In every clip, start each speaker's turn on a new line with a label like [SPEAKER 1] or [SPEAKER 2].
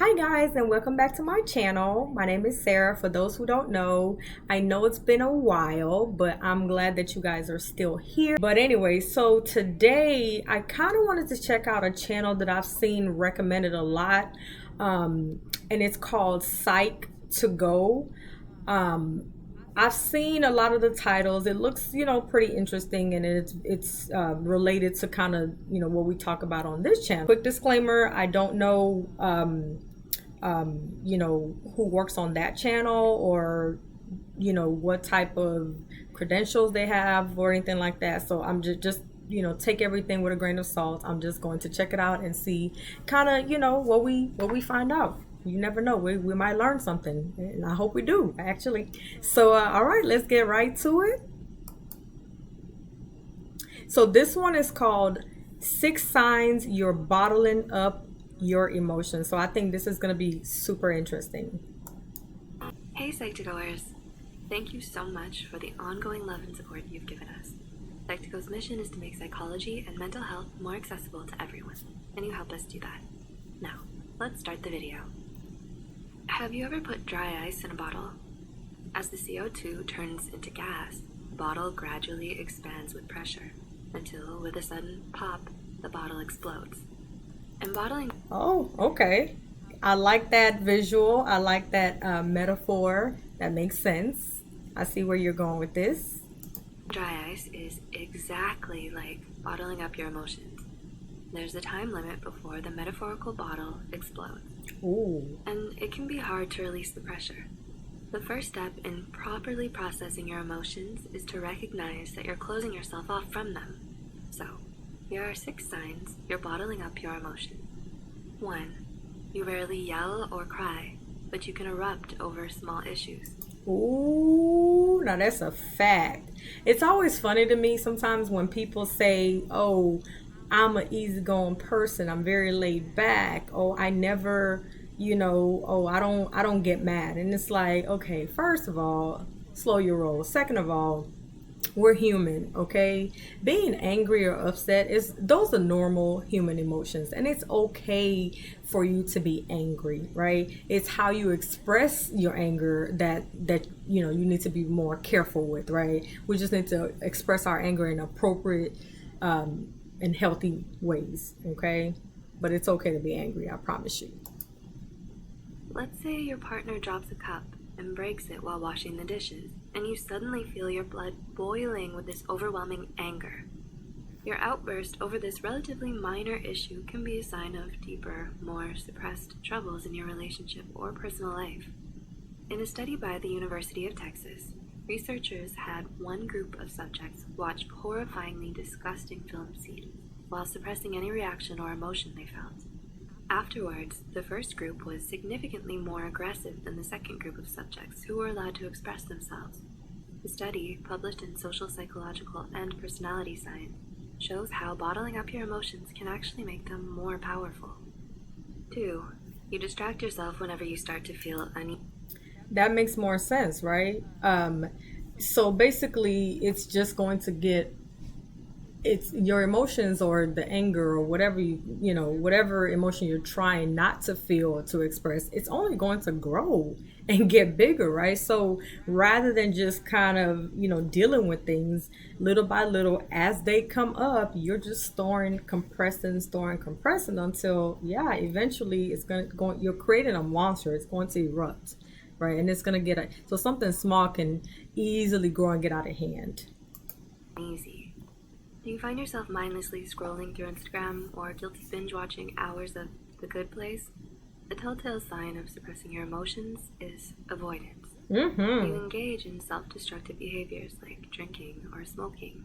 [SPEAKER 1] Hi guys, and welcome back to my channel. My name is Sarah. For those who don't know, I know it's been a while, but I'm glad that you guys are still here. But anyway, so today I kind of wanted to check out a channel that I've seen recommended a lot, and it's called Psych2Go. I've seen a lot of the titles. It looks, pretty interesting, and it's related to kind of, what we talk about on this channel. Quick disclaimer: I don't know, who works on that channel, or what type of credentials they have or anything like that. So I'm just take everything with a grain of salt. I'm just going to check it out and see kind of what we find out. You never know, we might learn something, and I hope we do actually. So all right, let's get right to it. So this one is called 6 Signs You're Bottling Up Your Emotions. So I think this is going to be super interesting.
[SPEAKER 2] Hey Psych2Goers! Thank you so much for the ongoing love and support you've given us. Psych2Go's mission is to make psychology and mental health more accessible to everyone, and you help us do that. Now, let's start the video. Have you ever put dry ice in a bottle? As the CO2 turns into gas, the bottle gradually expands with pressure, until with a sudden pop, the bottle explodes. And bottling...
[SPEAKER 1] Oh, okay. I like that visual. I like that metaphor. That makes sense. I see where you're going with this.
[SPEAKER 2] Dry ice is exactly like bottling up your emotions. There's a time limit before the metaphorical bottle explodes.
[SPEAKER 1] Ooh.
[SPEAKER 2] And it can be hard to release the pressure. The first step in properly processing your emotions is to recognize that you're closing yourself off from them. So, here are 6 signs you're bottling up your emotions. 1. You rarely yell or cry, but you can erupt over small issues.
[SPEAKER 1] Ooh, now that's a fact. It's always funny to me sometimes when people say, "Oh, I'm an easygoing person. I'm very laid back. Oh, I never, oh, I don't get mad." And it's like, okay, first of all, slow your roll. Second of all, we're human, okay? Being angry or upset, is those are normal human emotions, and it's okay for you to be angry, right? It's how you express your anger that you need to be more careful with, right? We just need to express our anger in appropriate and healthy ways, okay? But it's okay to be angry, I promise you.
[SPEAKER 2] Let's say your partner drops a cup and breaks it while washing the dishes, and you suddenly feel your blood boiling with this overwhelming anger. Your outburst over this relatively minor issue can be a sign of deeper, more suppressed troubles in your relationship or personal life. In a study by the University of Texas, researchers had one group of subjects watch horrifyingly disgusting film scenes while suppressing any reaction or emotion they felt. Afterwards, the first group was significantly more aggressive than the second group of subjects who were allowed to express themselves. The study, published in Social Psychological and Personality Science, shows how bottling up your emotions can actually make them more powerful. 2. You distract yourself whenever you start to feel uneasy.
[SPEAKER 1] That makes more sense, right? So basically, it's just going to get it's your emotions or the anger or whatever whatever emotion you're trying not to feel or to express, it's only going to grow and get bigger, right? So rather than just kind of dealing with things little by little as they come up, you're just storing compressing until eventually you're creating a monster. It's going to erupt, right? And it's going to so something small can easily grow and get out of hand.
[SPEAKER 2] Do you find yourself mindlessly scrolling through Instagram or guilty binge watching hours of The Good Place? The telltale sign of suppressing your emotions is avoidance. You engage in self-destructive behaviors like drinking or smoking.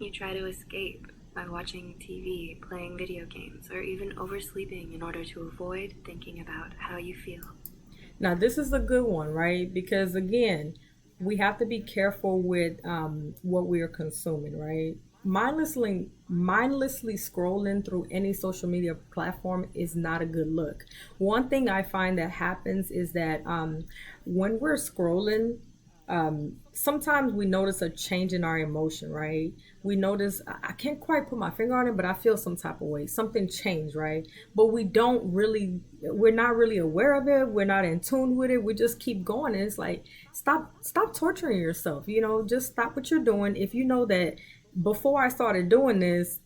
[SPEAKER 2] You try to escape by watching TV, playing video games, or even oversleeping in order to avoid thinking about how you feel.
[SPEAKER 1] Now, this is a good one, right? Because again, we have to be careful with what we are consuming, right? Mindlessly scrolling through any social media platform is not a good look. One thing I find that happens is that when we're scrolling, Sometimes we notice a change in our emotion, right? We notice, I can't quite put my finger on it, but I feel some type of way. Something changed, right? But we're not really aware of it. We're not in tune with it. We just keep going. And it's like, stop torturing yourself. Just stop what you're doing. If you know that before I started doing this,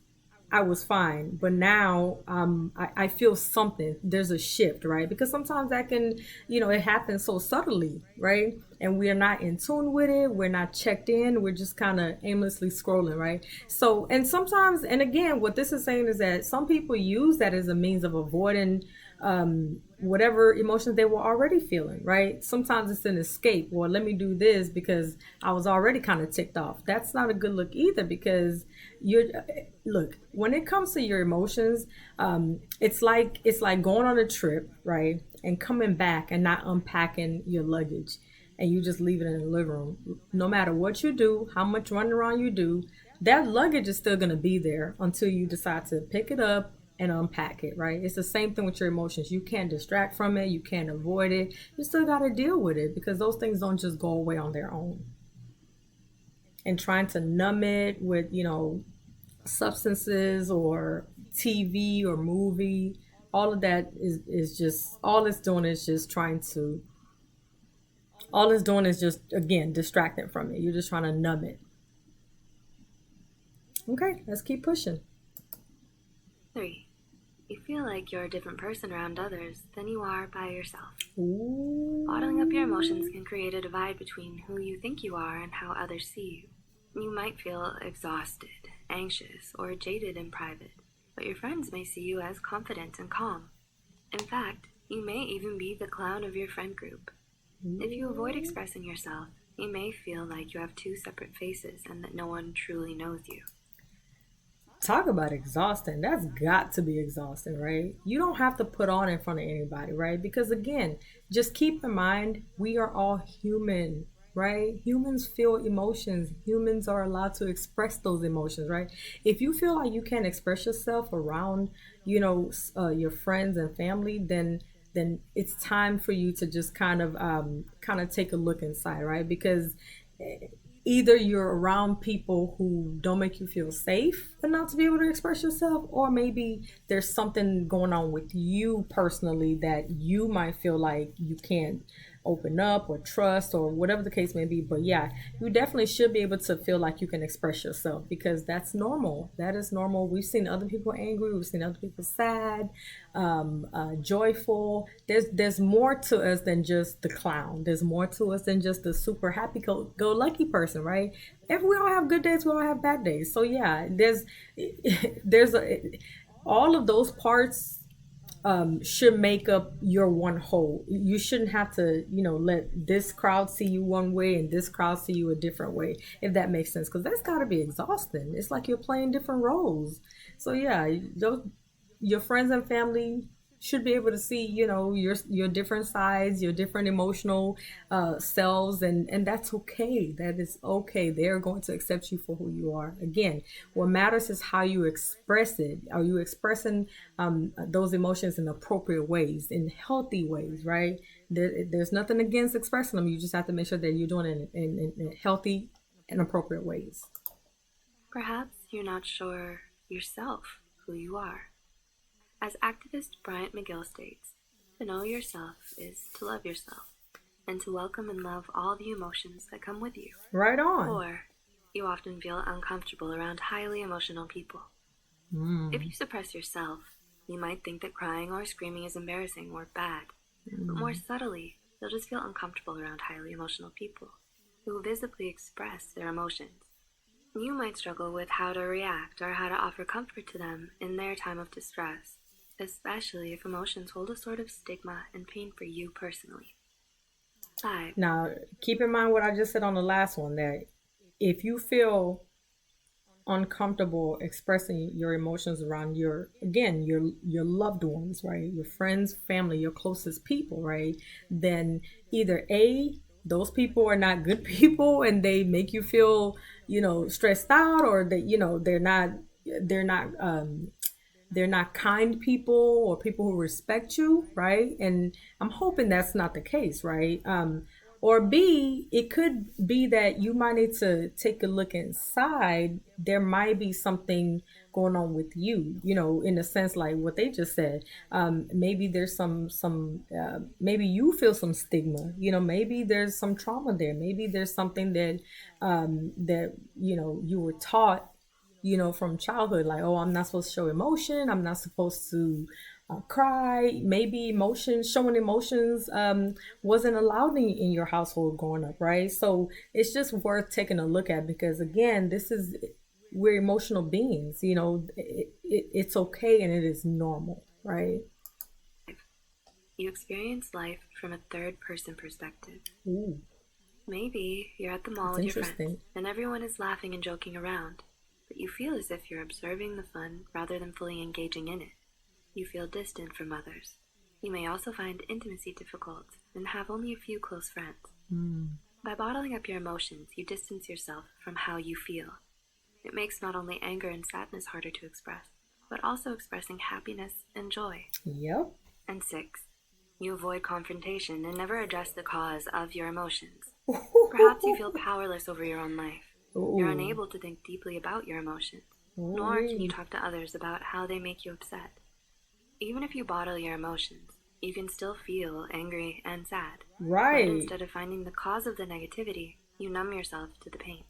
[SPEAKER 1] I was fine, but now I feel something. There's a shift, right? Because sometimes that can, it happens so subtly, right? And we are not in tune with it. We're not checked in. We're just kind of aimlessly scrolling, right? So, and sometimes, and again, what this is saying is that some people use that as a means of avoiding whatever emotions they were already feeling, right? Sometimes it's an escape. Well, let me do this because I was already kind of ticked off. That's not a good look either, because you're look, when it comes to your emotions, it's like going on a trip, right? And coming back and not unpacking your luggage, and you just leave it in the living room. No matter what you do, how much running around you do, that luggage is still going to be there until you decide to pick it up and unpack it, right? It's the same thing with your emotions. You can't distract from it, you can't avoid it. You still got to deal with it, because those things don't just go away on their own. And trying to numb it with, substances or TV or movie, all of that is just, all it's doing is just, again, distracting from it. You're just trying to numb it. Okay, let's keep pushing.
[SPEAKER 2] 3. You feel like you're a different person around others than you are by yourself.
[SPEAKER 1] Ooh.
[SPEAKER 2] Bottling up your emotions can create a divide between who you think you are and how others see you. You might feel exhausted, anxious, or jaded in private, but your friends may see you as confident and calm. In fact, you may even be the clown of your friend group. If you avoid expressing yourself, you may feel like you have two separate faces and that no one truly knows you.
[SPEAKER 1] Talk about exhausting. That's got to be exhausting, right? You don't have to put on in front of anybody, right? Because again, just keep in mind, we are all human, right? Humans feel emotions. Humans are allowed to express those emotions, right? If you feel like you can't express yourself around, your friends and family, then it's time for you to just kind of take a look inside, right? Because either you're around people who don't make you feel safe enough to be able to express yourself, or maybe there's something going on with you personally that you might feel like you can't open up or trust, or whatever the case may be. But yeah, you definitely should be able to feel like you can express yourself, because that's normal. That is normal. We've seen other people angry, we've seen other people sad, joyful. There's more to us than just the clown. There's more to us than just the super happy go lucky person, right? If we all have good days, we all have bad days. So yeah, there's all of those parts should make up your one whole. You shouldn't have to, let this crowd see you one way and this crowd see you a different way, if that makes sense. Because that's got to be exhausting. It's like you're playing different roles. So yeah, your friends and family should be able to see, your different sides, your different emotional selves, and that's okay. That is okay. They're going to accept you for who you are. Again, what matters is how you express it. Are you expressing those emotions in appropriate ways, in healthy ways, right? There's nothing against expressing them. You just have to make sure that you're doing it in healthy and appropriate ways.
[SPEAKER 2] Perhaps you're not sure yourself who you are. As activist Bryant McGill states, to know yourself is to love yourself, and to welcome and love all the emotions that come with you.
[SPEAKER 1] Right on.
[SPEAKER 2] Or, you often feel uncomfortable around highly emotional people. If you suppress yourself, you might think that crying or screaming is embarrassing or bad. But more subtly, you'll just feel uncomfortable around highly emotional people who visibly express their emotions. You might struggle with how to react or how to offer comfort to them in their time of distress, especially if emotions hold a sort of stigma and pain for you personally. 5.
[SPEAKER 1] Now, keep in mind what I just said on the last one, that if you feel uncomfortable expressing your emotions around your loved ones, right? Your friends, family, your closest people, right? Then either those people are not good people and they make you feel, stressed out, or that, they're not they're not kind people or people who respect you, right? And I'm hoping that's not the case, right? Or B, it could be that you might need to take a look inside. There might be something going on with you, in a sense like what they just said. Maybe there's maybe you feel some stigma, maybe there's some trauma there. Maybe there's something that you were taught, from childhood, like, oh, I'm not supposed to show emotion. I'm not supposed to cry. Maybe showing emotions wasn't allowed in your household growing up, right? So it's just worth taking a look at, because again, we're emotional beings, it's okay and it is normal, right?
[SPEAKER 2] You experience life from a third person perspective.
[SPEAKER 1] Ooh,
[SPEAKER 2] Maybe you're at the mall
[SPEAKER 1] that's
[SPEAKER 2] with your friends
[SPEAKER 1] interesting.
[SPEAKER 2] and everyone is laughing and joking around, but you feel as if you're observing the fun rather than fully engaging in it. You feel distant from others. You may also find intimacy difficult and have only a few close friends.
[SPEAKER 1] Mm.
[SPEAKER 2] By bottling up your emotions, you distance yourself from how you feel. It makes not only anger and sadness harder to express, but also expressing happiness and joy.
[SPEAKER 1] Yep.
[SPEAKER 2] And 6, you avoid confrontation and never address the cause of your emotions. Perhaps you feel powerless over your own life. You're
[SPEAKER 1] Ooh.
[SPEAKER 2] unable to think deeply about your emotions, nor can you
[SPEAKER 1] Ooh.
[SPEAKER 2] talk to others about how they make you upset. Even if you bottle your emotions, you can still feel angry and sad. But
[SPEAKER 1] Right.
[SPEAKER 2] instead of finding the cause of the negativity, you numb yourself to the pain.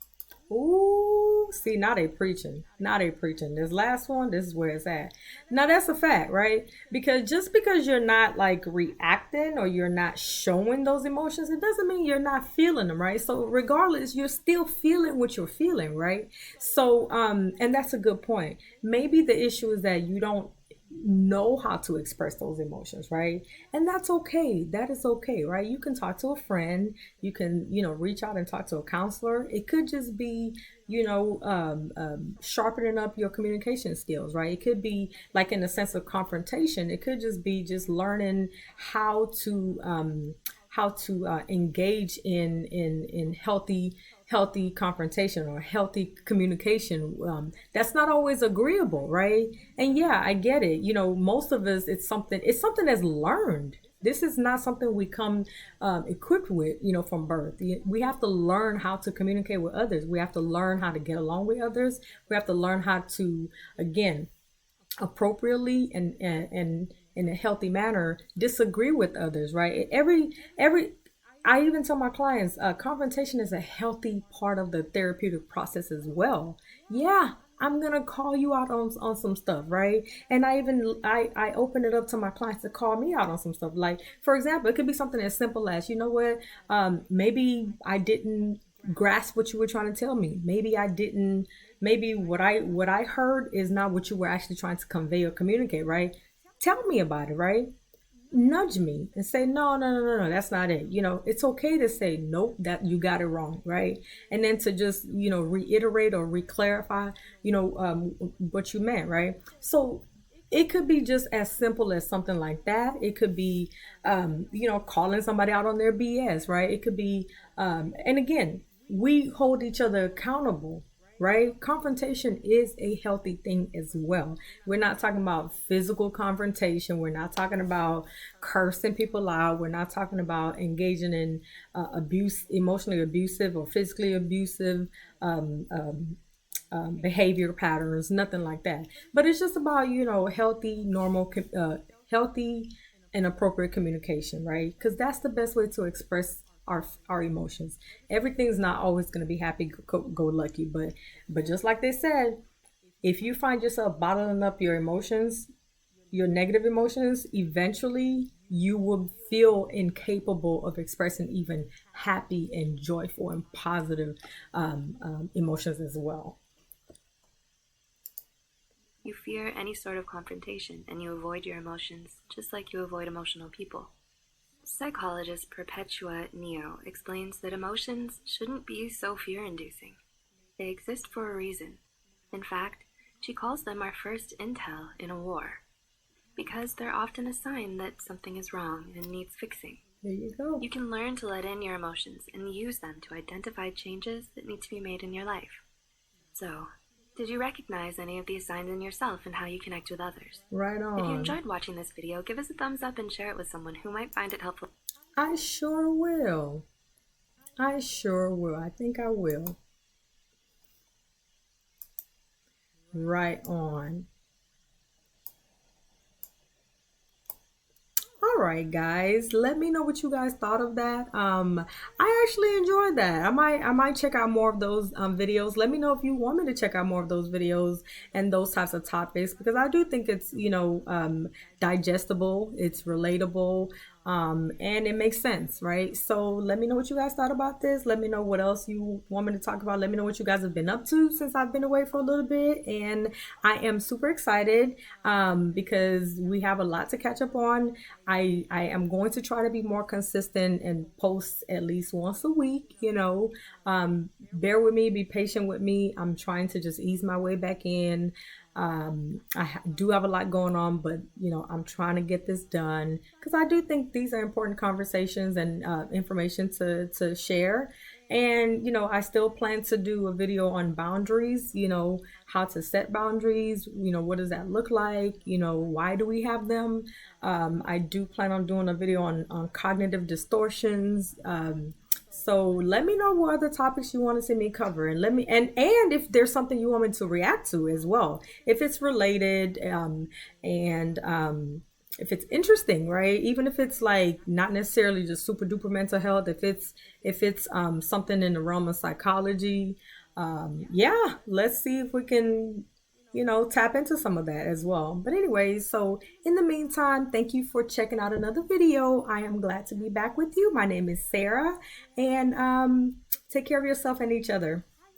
[SPEAKER 1] Ooh, see, now they preaching. Now they preaching. This last one, this is where it's at. Now that's a fact, right? Because just because you're not like reacting or you're not showing those emotions, it doesn't mean you're not feeling them, right? So regardless, you're still feeling what you're feeling, right? So, and that's a good point. Maybe the issue is that you don't know how to express those emotions, right? And that's okay. That is okay, right? You can talk to a friend. You can, reach out and talk to a counselor. It could just be, sharpening up your communication skills, right? It could be like in a sense of confrontation. It could just be just learning how to engage in healthy confrontation or healthy communication. That's not always agreeable, right? And yeah, I get it. Most of us, it's something that's learned. This is not something we come equipped with, from birth. We have to learn how to communicate with others. We have to learn how to get along with others. We have to learn how to, again, appropriately and in a healthy manner disagree with others, right? Every I even tell my clients, confrontation is a healthy part of the therapeutic process as well. Yeah, I'm gonna call you out on some stuff, right? And I open it up to my clients to call me out on some stuff. Like, for example, it could be something as simple as, you know what, maybe I didn't grasp what you were trying to tell me. Maybe what I heard is not what you were actually trying to convey or communicate, right? Tell me about it, right? Nudge me and say, no, no, no, no, no, that's not it. It's okay to say, nope, that you got it wrong, right? And then to just, reiterate or reclarify, what you meant, right? So it could be just as simple as something like that. It could be, calling somebody out on their BS, right? It could be, and again, we hold each other accountable, right? Confrontation is a healthy thing as well. We're not talking about physical confrontation. We're not talking about cursing people out. We're not talking about engaging in abuse, emotionally abusive or physically abusive behavior patterns, nothing like that. But it's just about, healthy, normal, healthy and appropriate communication, right? Because that's the best way to express our emotions. Everything's not always going to be happy go lucky, but just like they said, if you find yourself bottling up your emotions, your negative emotions, eventually you will feel incapable of expressing even happy and joyful and positive emotions as well.
[SPEAKER 2] You fear any sort of confrontation and you avoid your emotions just like you avoid emotional people. Psychologist Perpetua Neo explains that emotions shouldn't be so fear-inducing. They exist for a reason. In fact, she calls them our first intel in a war, because they're often a sign that something is wrong and needs fixing.
[SPEAKER 1] There you go.
[SPEAKER 2] You can learn to let in your emotions and use them to identify changes that need to be made in your life. So, did you recognize any of these signs in yourself and how you connect with others?
[SPEAKER 1] Right
[SPEAKER 2] If you
[SPEAKER 1] on.
[SPEAKER 2] enjoyed watching this video, give us a thumbs up and share it with someone who might find it helpful.
[SPEAKER 1] I sure will. I sure will. I think I will. Right on. All right, guys. Let me know what you guys thought of that. I actually enjoyed that. I might check out more of those videos. Let me know if you want me to check out more of those videos and those types of topics because I do think it's digestible, it's relatable, and it makes sense, right? So let me know what you guys thought about this. Let me know what else you want me to talk about. Let me know what you guys have been up to since I've been away for a little bit, and I am super excited because we have a lot to catch up on. I am going to try to be more consistent and post at least once a week. Bear with me, be patient with me. I'm trying to just ease my way back in. Do have a lot going on, but I'm trying to get this done because I do think these are important conversations and information to share. And I still plan to do a video on boundaries. How to set boundaries. What does that look like? Why do we have them? I do plan on doing a video on cognitive distortions. So let me know what other topics you want to see me cover, and let me and if there's something you want me to react to as well, if it's related, and if it's interesting, right? Even if it's like not necessarily just super duper mental health, if it's something in the realm of psychology, yeah, let's see if we can tap into some of that as well. But anyways, so in the meantime, thank you for checking out another video. I am glad to be back with you. My name is Sarah, and take care of yourself and each other.